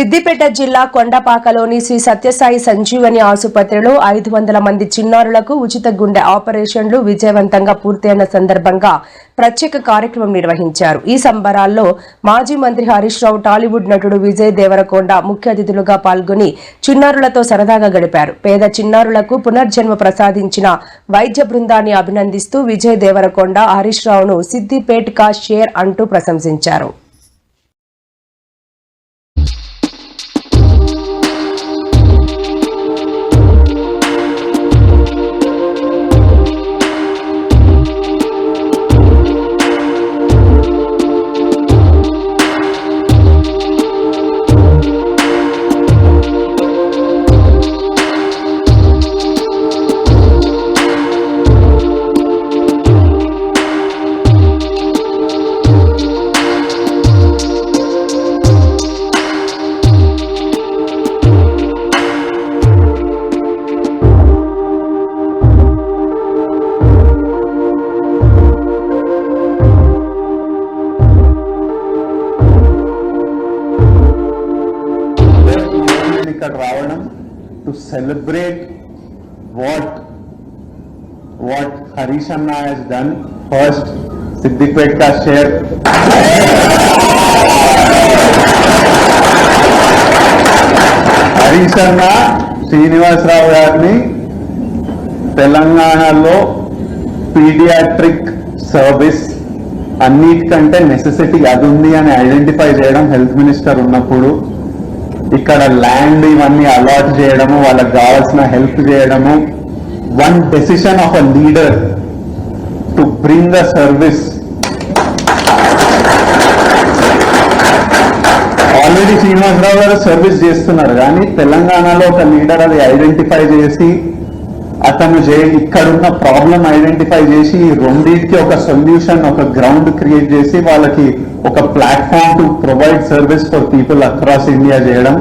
సిద్దిపేట జిల్లా కొండపాకలోని శ్రీ సత్యసాయి సంజీవని ఆసుపత్రిలో 500 మంది చిన్నారులకు ఉచిత గుండె ఆపరేషన్లు విజయవంతంగా పూర్తయిన సందర్భంగా ప్రత్యేక కార్యక్రమం నిర్వహించారు. ఈ సంబరాల్లో మాజీ మంత్రి హరీష్ రావు, టాలీవుడ్ నటుడు విజయ్ దేవరకొండ ముఖ్య అతిథులుగా పాల్గొని చిన్నారులతో సరదాగా గడిపారు. పేద చిన్నారులకు పునర్జన్మ ప్రసాదించిన వైద్య బృందాన్ని అభినందిస్తూ విజయ్ దేవరకొండ హరీష్ రావును సిద్దిపేట్ కా షేర్ అంటూ ప్రశంసించారు. To celebrate what Harish Anna has done. First, Siddipet ka share. Harish Anna, Srinivas Rao గారిని తెలంగాణలో పీడియాట్రిక్ సర్వీస్ అన్నిటికంటే నెసెసిటీ అది ఉంది అని ఐడెంటిఫై చేయడం హెల్త్ మినిస్టర్ ఉన్నప్పుడు ఇక్కడ ల్యాండ్ ఇవన్నీ అలాట్ చేయడము, వాళ్ళకి కావాల్సిన హెల్ప్ చేయడము, one decision of a leader to bring a service. Already Srinivasa Rao గారు సర్వీస్ చేస్తున్నారు, కానీ తెలంగాణలో ఒక లీడర్ అది ఐడెంటిఫై చేసి అతను ఇక్కడున్న ప్రాబ్లం ఐడెంటిఫై చేసి రెండింటికి ఒక సొల్యూషన్, ఒక గ్రౌండ్ క్రియేట్ చేసి వాళ్ళకి ఒక platform to provide service for people across India చేయడం